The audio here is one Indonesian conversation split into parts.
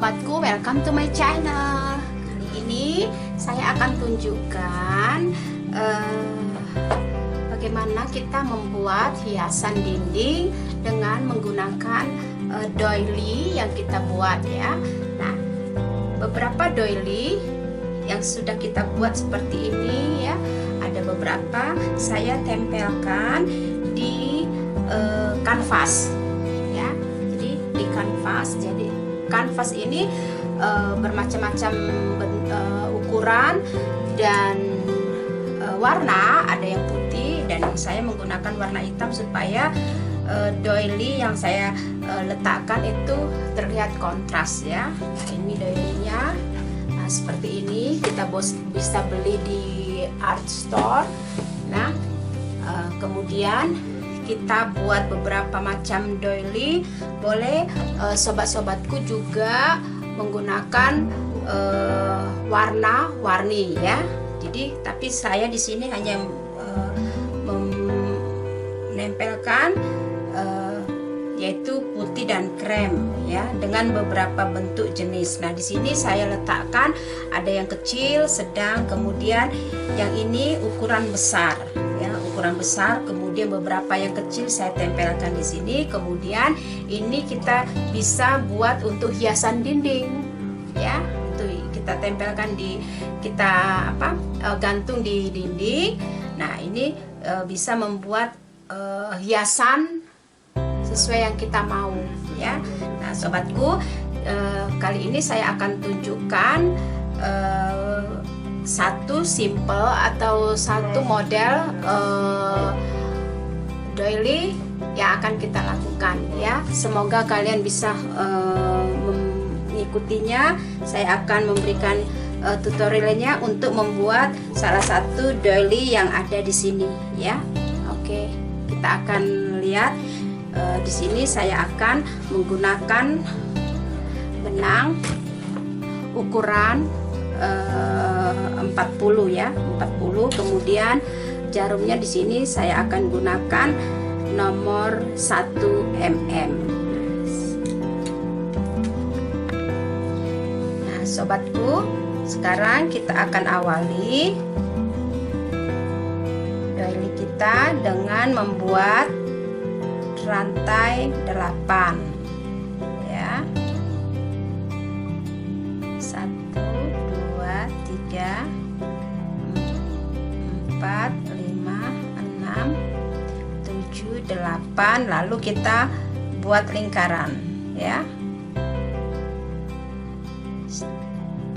sobatku, welcome to my channel. Kali ini saya akan tunjukkan bagaimana kita membuat hiasan dinding dengan menggunakan doily yang kita buat ya. Nah, beberapa doily yang sudah kita buat seperti ini ya, ada beberapa saya tempelkan di kanvas ya. Jadi di kanvas, jadi kanvas ini bermacam-macam ukuran dan warna, ada yang putih dan saya menggunakan warna hitam supaya doily yang saya letakkan itu terlihat kontras ya. Nah, ini doilynya. Nah, seperti ini kita bisa beli di art store. Nah, kemudian kita buat beberapa macam doily. Boleh sobat-sobatku juga menggunakan warna-warni ya. Jadi tapi saya di sini hanya menempelkan yaitu putih dan krem ya, dengan beberapa bentuk jenis. Nah, di sini saya letakkan ada yang kecil, sedang, kemudian yang ini ukuran besar ya, ukuran besar, kemudian beberapa yang kecil saya tempelkan di sini. Kemudian ini kita bisa buat untuk hiasan dinding ya, itu kita tempelkan gantung di dinding. Nah, ini bisa membuat hiasan sesuai yang kita mau ya. Nah, sobatku, kali ini saya akan tunjukkan satu simple atau satu model doily yang akan kita lakukan ya. Semoga kalian bisa mengikutinya. Saya akan memberikan tutorialnya untuk membuat salah satu doily yang ada di sini ya. Oke, kita akan lihat. Di sini saya akan menggunakan benang ukuran 40 ya, 40. Kemudian jarumnya di sini saya akan gunakan nomor 1 mm. Nah, sobatku, sekarang kita akan awali doily kita dengan membuat rantai 8 ya. 1 2 3 4 5 6 7 8, lalu kita buat lingkaran ya.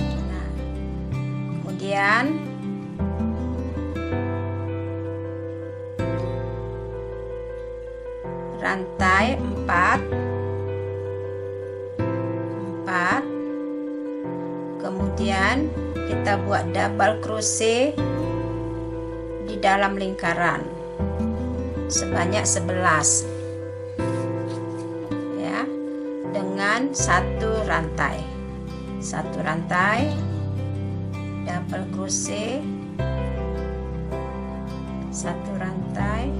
Nah, kemudian rantai 4, kemudian kita buat double crochet di dalam lingkaran sebanyak 11 ya, dengan satu rantai double crochet, satu rantai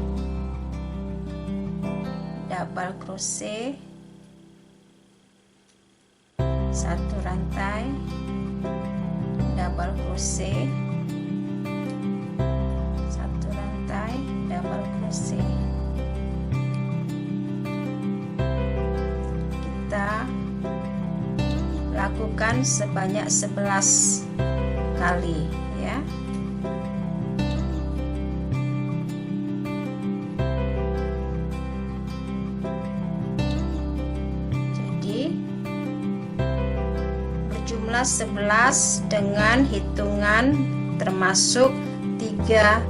double crochet, satu rantai double crochet, satu rantai double crochet. Kita lakukan sebanyak 11 kali ya. Jumlah 11 dengan hitungan termasuk 3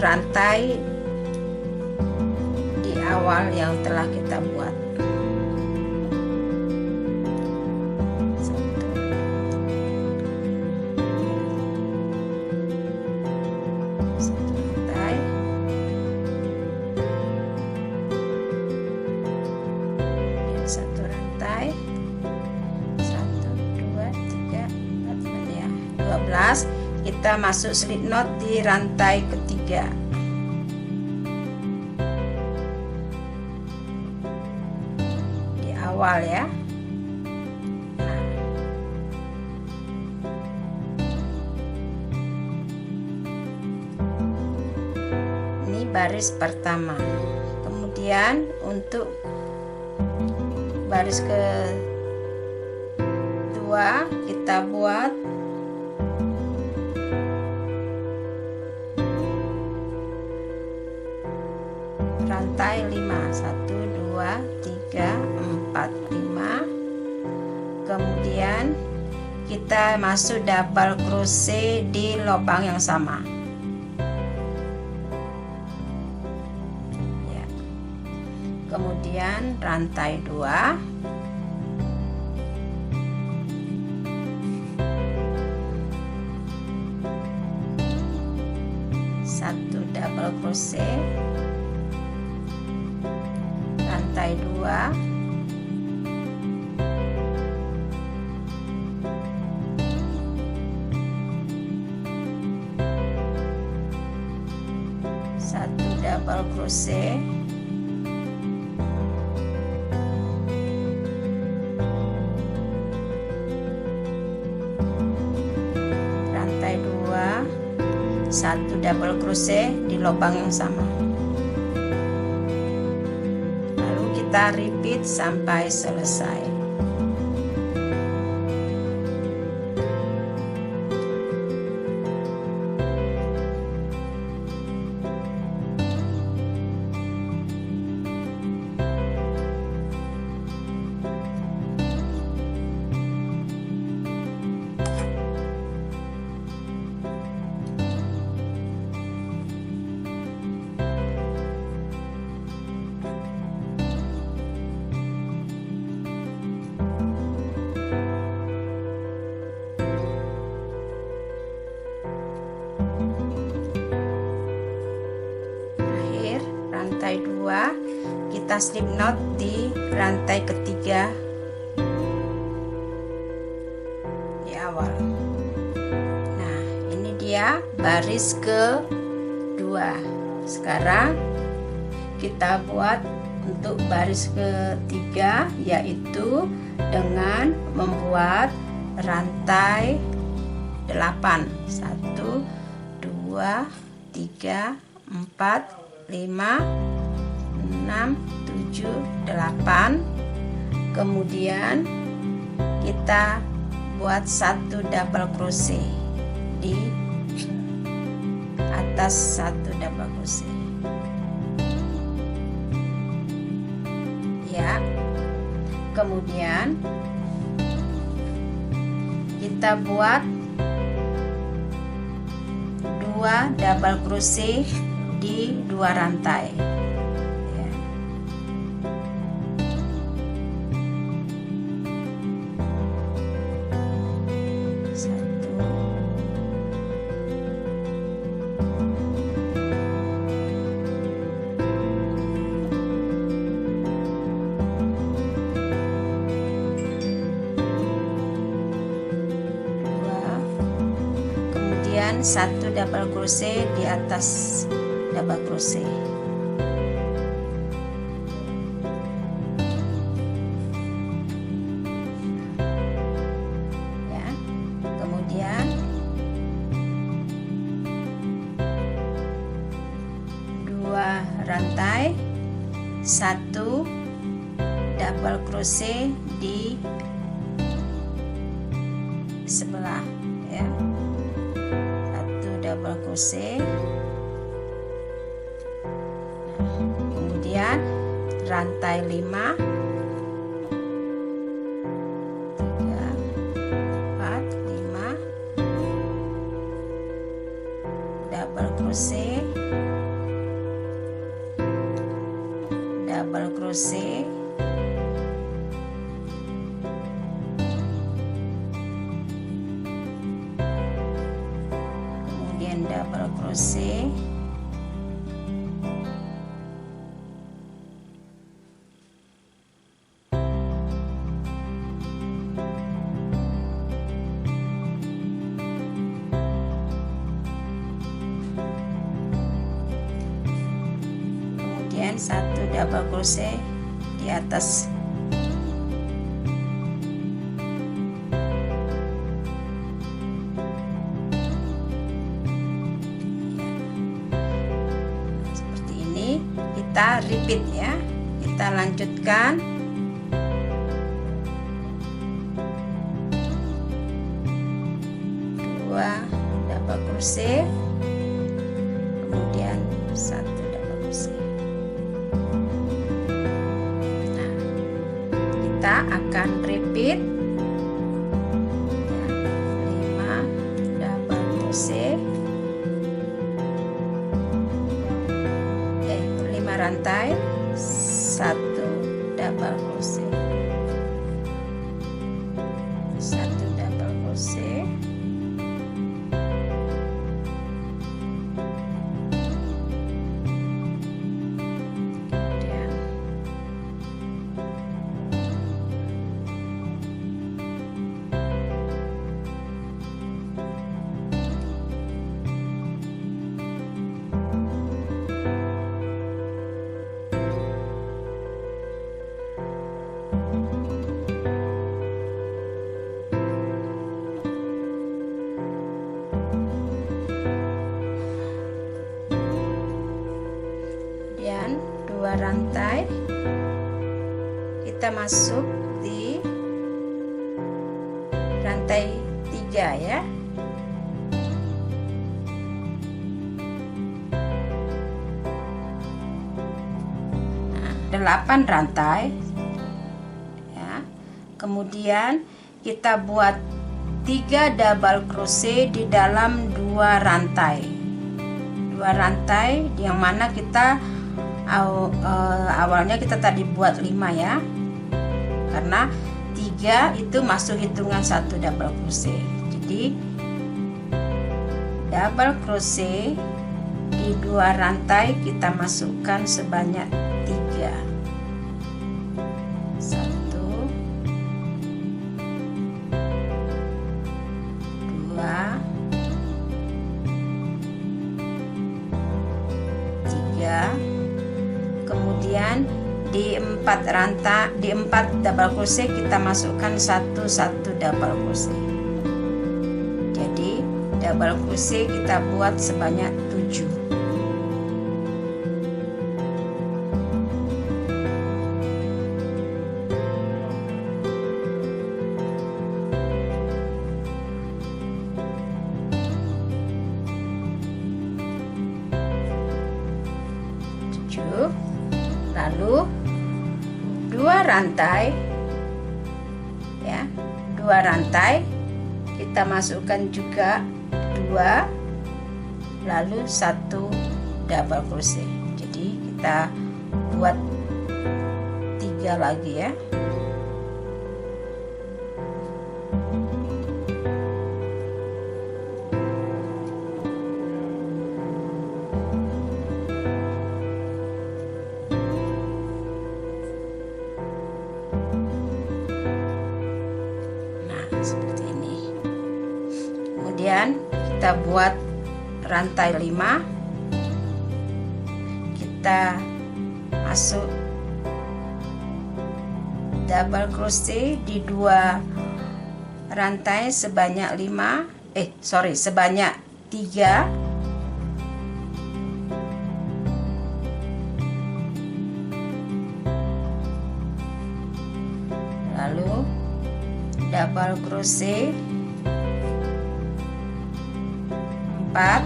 rantai di awal yang telah kita buat. Satu rantai, 1 2 3 4 ya, 12. Kita masuk slip knot di rantai ketiga. awal ya. Ini baris pertama. Kemudian untuk baris kedua kita buat rantai 5, 1 2 3 4 5. Kemudian kita masuk double crochet di lubang yang sama ya. Kemudian rantai 2, satu double crochet, rantai 2, satu double crochet, rantai 2, satu double crochet di lubang yang sama. Lalu kita repeat sampai selesai. Rantai 2 kita slip knot di rantai ketiga di awal. Nah, ini dia baris kedua. Sekarang kita buat untuk baris ketiga, yaitu dengan membuat rantai 8, 1 2 3 4 5 6 7 8. Kemudian kita buat satu double crochet di atas satu double crochet ya. Kemudian kita buat 2 double crochet di 2 rantai ya. Satu, dua, kemudian satu double crochet di atas double crochet ya. Kemudian 2 rantai, 1 double crochet di sebelah ya, 1 double crochet. Kemudian rantai 5, 3 4 5, double crochet, double crochet, kemudian double crochet, kemudian 1 double crochet di atas kita repeat ya. Kita lanjutkan. Dua double crochet, kemudian 1 double crochet. Nah, kita akan repeat ya, 5 double crochet, 5 rantai, 1 double crochet, 1 double crochet, kemudian 2 rantai, kita masuk di rantai 3 ya. Nah, 8 rantai ya. Kemudian kita buat 3 double crochet di dalam 2 rantai. 2 rantai yang mana kita awalnya kita tadi buat 5 ya, karena 3 itu masuk hitungan 1 double crochet. Jadi double crochet di 2 rantai kita masukkan sebanyak 3. 1 2 3. Kemudian di 4 rantai, di 4 double crochet kita masukkan 1 double crochet. Jadi double crochet kita buat sebanyak 7. Lalu 2 rantai ya, 2 rantai kita masukkan juga 2, lalu 1 double crochet. Jadi kita buat 3 lagi ya. Seperti ini. Kemudian kita buat rantai 5, kita masuk double crochet di 2 rantai sebanyak 3. Lalu double crochet 4,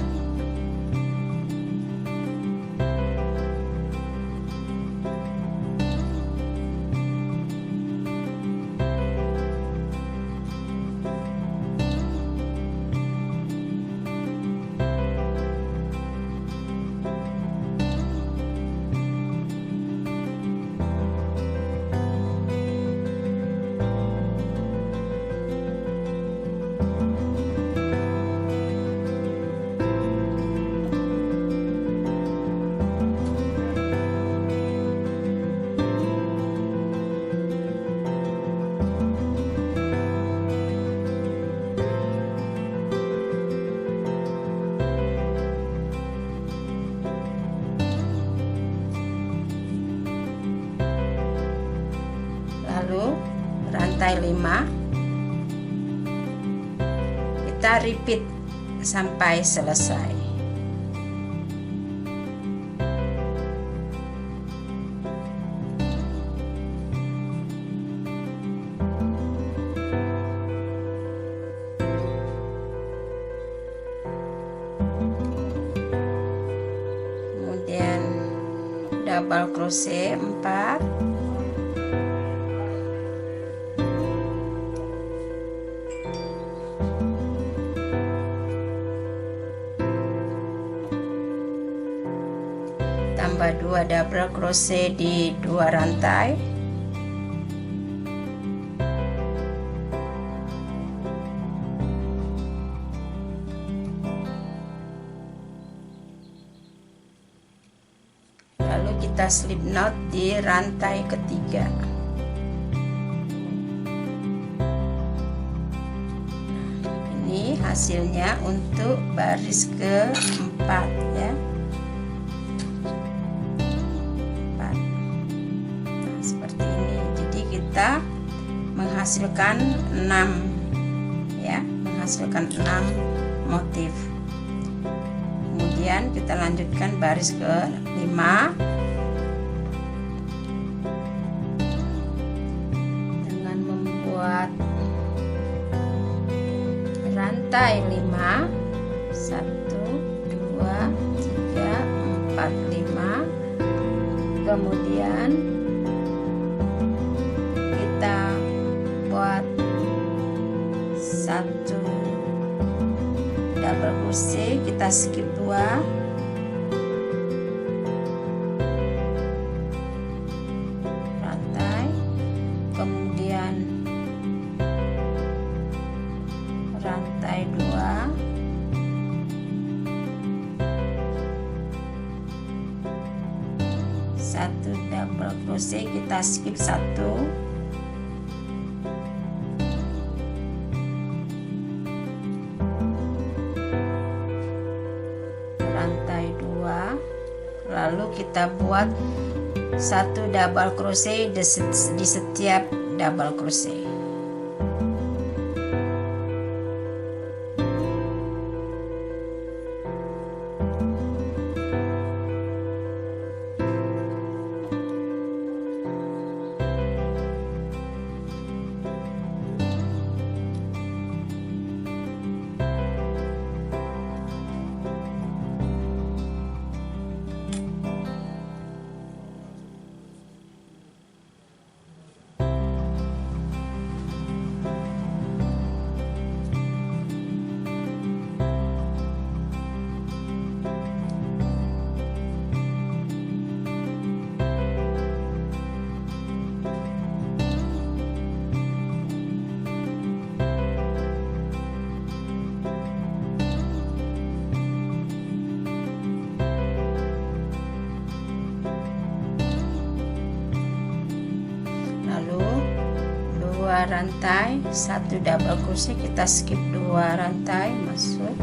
rantai 5 kita repeat sampai selesai. double crochet 4, tambah 2 double crochet di 2 rantai, lalu kita slip knot di rantai ketiga. Ini hasilnya untuk baris keempat ya. Seperti ini. Jadi kita menghasilkan 6 ya, menghasilkan 6 motif. Kemudian kita lanjutkan baris ke-5 dengan membuat rantai 5, 1 2 3 4 5. Kemudian kita buat 1 double crochet, kita skip 2, rantai, kemudian rantai 2, satu double crochet, kita skip 1, rantai 2, lalu kita buat 1 double crochet di setiap double crochet. Rantai, 1 double crochet, kita skip 2 rantai, masuk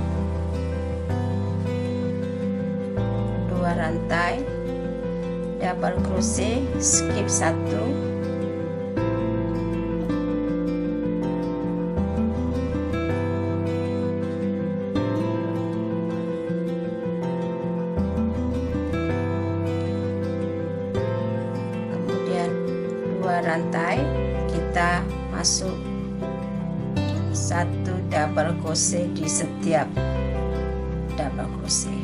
2 rantai, double crochet, skip 1, kemudian 2 rantai, kita masuk 1 double crochet di setiap double crochet.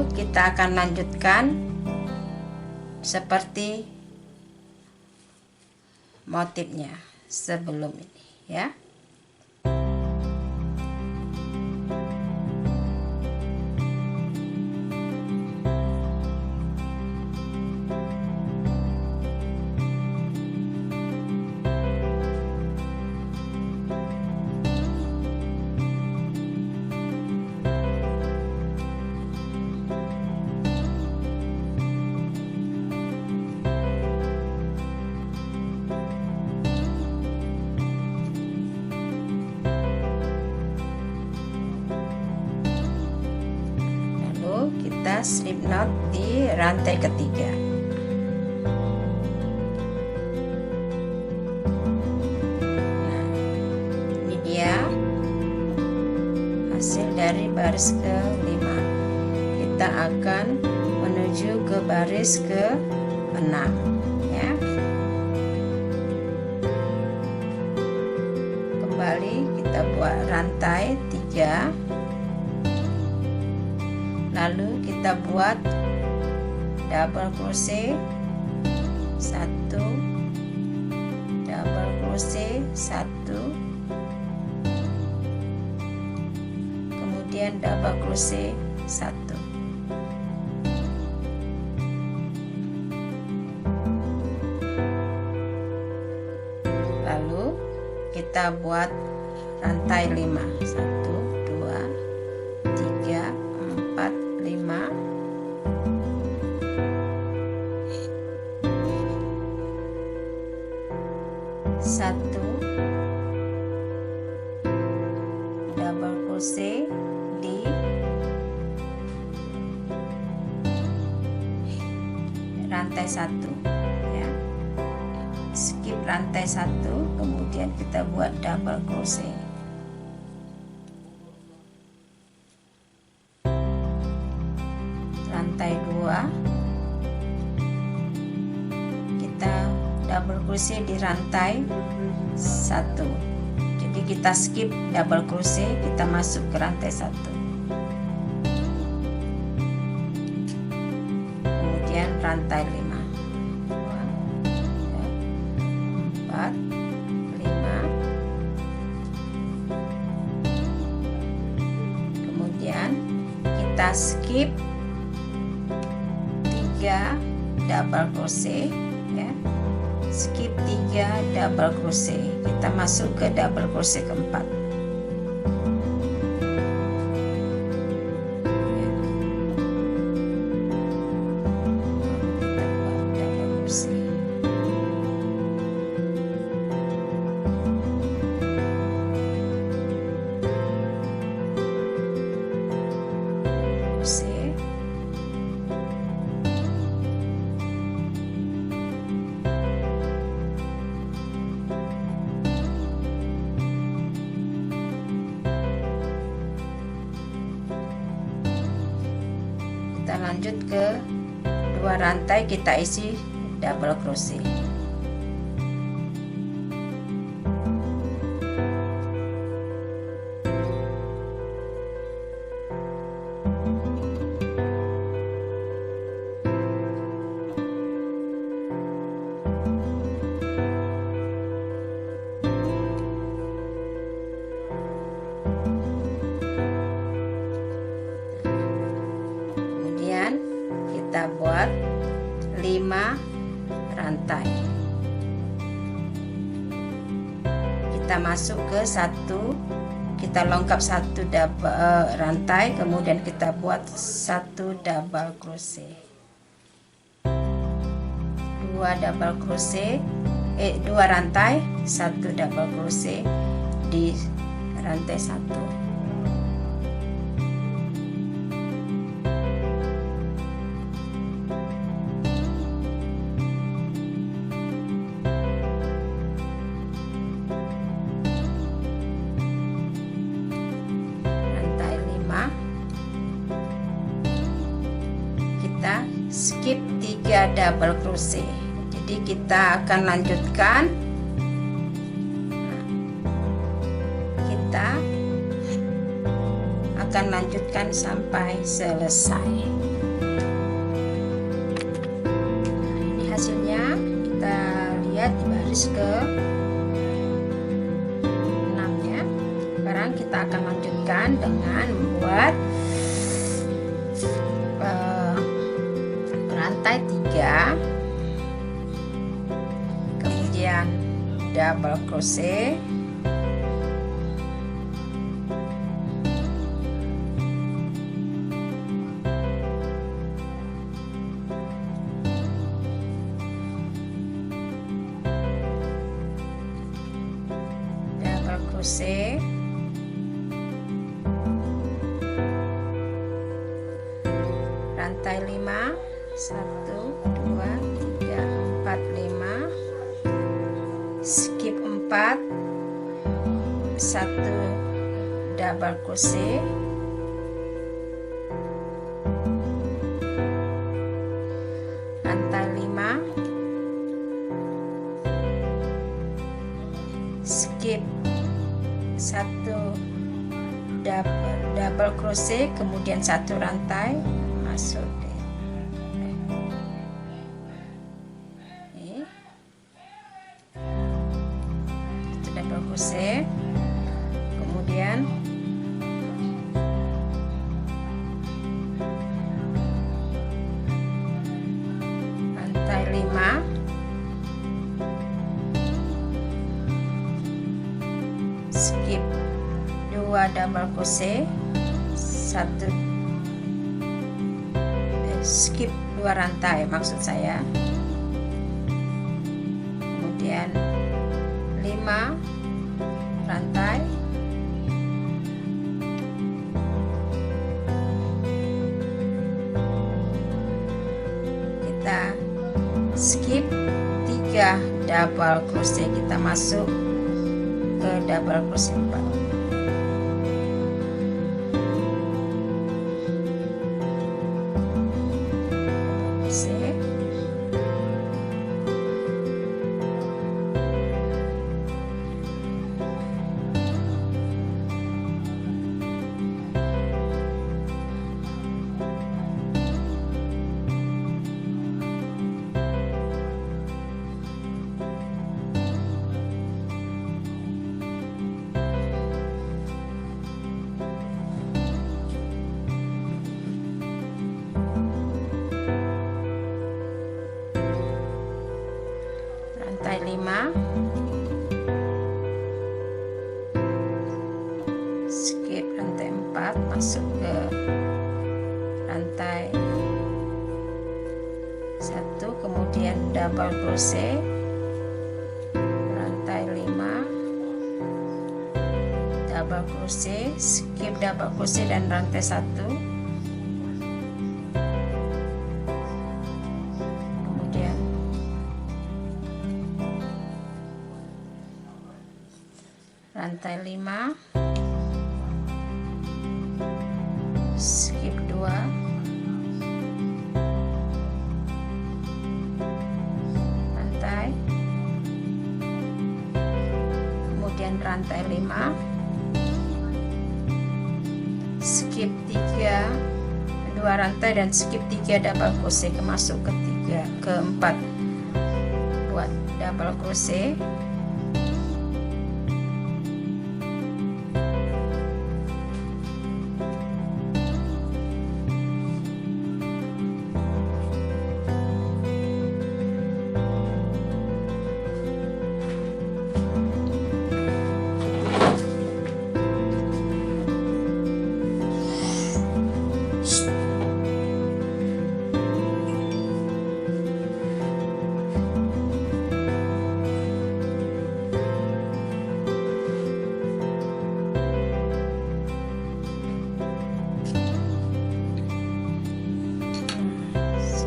Kita akan lanjutkan seperti motifnya sebelum ini ya. kita slip knot di rantai ketiga. Nah, ini dia hasil dari baris ke-5. Kita akan menuju ke baris ke-6 ya. Kembali kita buat rantai 3, lalu kita buat double crochet 1, double crochet 1, kemudian double crochet 1. Lalu kita buat rantai 5, 1, 2, 3, 4, 5. Satu double crochet di rantai 1 ya. Skip rantai 1, kemudian kita buat double crochet. Rantai 2, kita double crochet di rantai 1. Jadi kita skip double crochet, kita masuk ke rantai 1. Kemudian rantai 5. 4, 5. Kemudian kita skip 3 double crochet ya. Skip 3 double crochet, kita masuk ke double crochet keempat. Kita lanjut ke 2 rantai, kita isi double crochet. Kita buat 5 rantai. Kita masuk ke 1, kita longkap 1 double rantai, kemudian kita buat 1 double crochet, 2 double crochet, 2 rantai, 1 double crochet di rantai 1. Kita skip 3 double crochet, jadi kita akan lanjutkan. Kita akan lanjutkan sampai selesai. Nah, ini hasilnya, kita lihat di baris ke 6 ya. Sekarang kita akan lanjutkan dengan membuat rantai 3, kemudian double crochet, double crochet, satu double crochet, rantai 5, skip satu double crochet, kemudian satu rantai masuk satu double crochet, kemudian rantai 5, skip 2 double crochet, skip 2 rantai maksud saya, kemudian 5 rantai, kita skip 3 double crochet, kita masuk ke double crochet 4. Rantai 5, skip rantai 4, masuk ke rantai 1, kemudian double crochet, rantai 5, double crochet, skip double crochet dan rantai 1, rantai 5, skip 2, rantai, kemudian rantai 5, skip 3 2 rantai dan skip 3 double crochet, masuk ke 4 buat double crochet,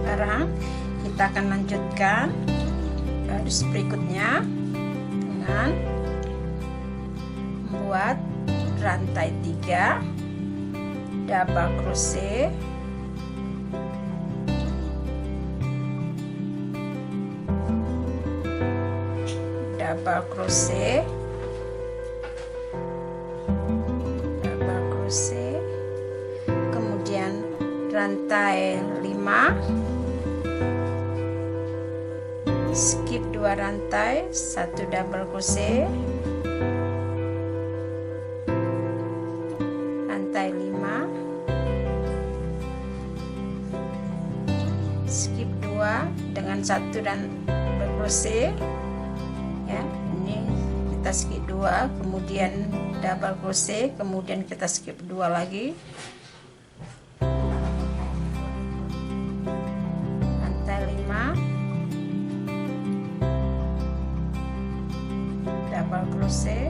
sekarang kita akan lanjutkan baris berikutnya dengan membuat rantai 3 double crochet, double crochet, double crochet, kemudian rantai 5, skip 2 rantai, 1 double crochet, rantai 5, skip 2 dengan 1 dan double crochet ya, ini kita skip 2, kemudian double crochet, kemudian kita skip 2 lagi, rantai 5, double crochet,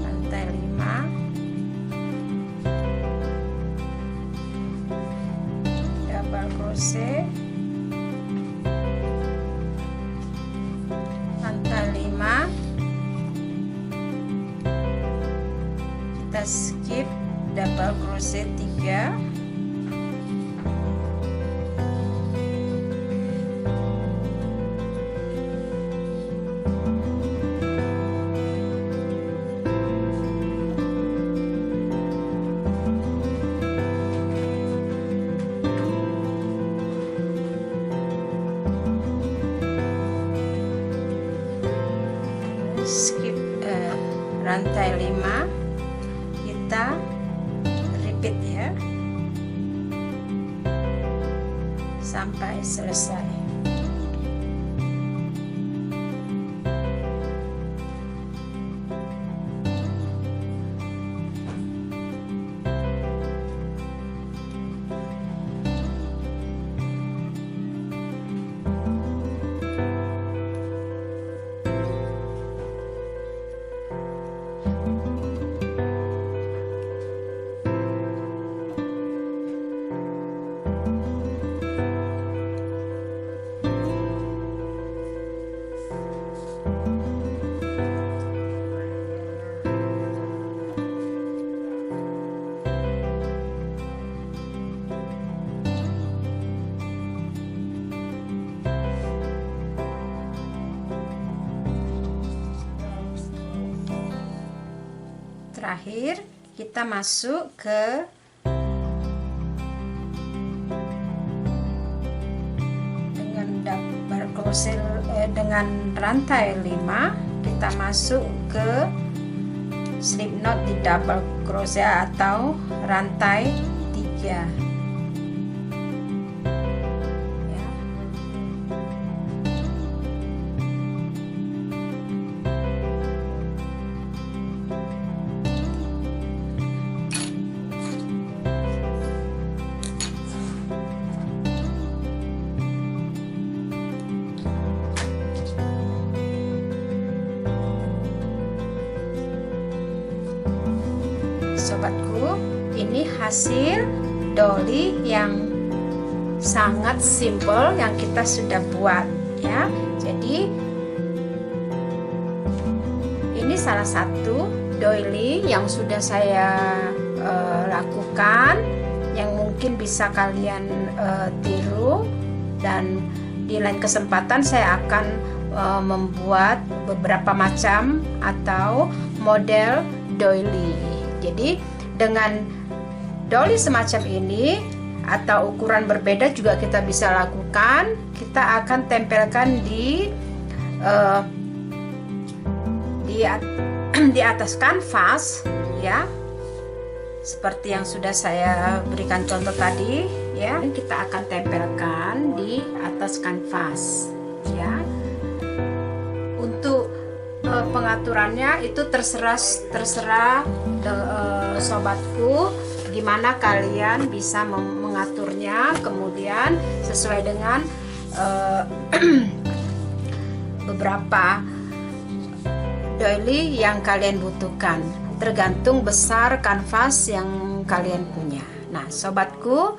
rantai 5, double crochet, skip double crochet 3, skip rantai 5, kita repeat ya sampai selesai. Terakhir kita masuk ke dengan double crochet dengan rantai 5, kita masuk ke slip knot di double crochet atau rantai 3. Sobatku, ini hasil dolly yang sangat simple yang kita sudah buat ya. Jadi ini salah satu dolly yang sudah saya lakukan, yang mungkin bisa kalian tiru, dan di lain kesempatan saya akan membuat beberapa macam atau model dolly. Jadi dengan dolly semacam ini atau ukuran berbeda juga kita bisa lakukan. Kita akan tempelkan di atas kanvas ya, seperti yang sudah saya berikan contoh tadi ya. Kita akan tempelkan di atas kanvas ya. Untuk pengaturannya itu terserah sobatku, gimana kalian bisa mengaturnya, kemudian sesuai dengan beberapa dolly yang kalian butuhkan, tergantung besar kanvas yang kalian punya. Nah sobatku,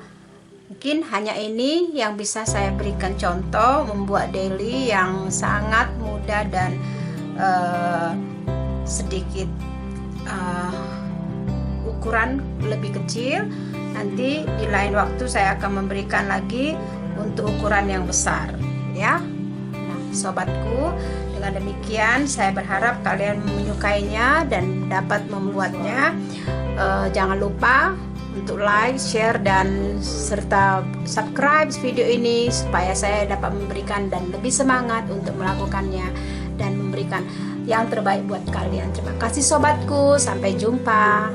mungkin hanya ini yang bisa saya berikan contoh membuat dolly yang sangat mudah dan sedikit ukuran lebih kecil. Nanti di lain waktu saya akan memberikan lagi untuk ukuran yang besar ya. Nah sobatku, dengan demikian saya berharap kalian menyukainya dan dapat membuatnya. Jangan lupa untuk like, share, dan serta subscribe video ini supaya saya dapat memberikan dan lebih semangat untuk melakukannya dan memberikan yang terbaik buat kalian. Terima kasih sobatku, sampai jumpa.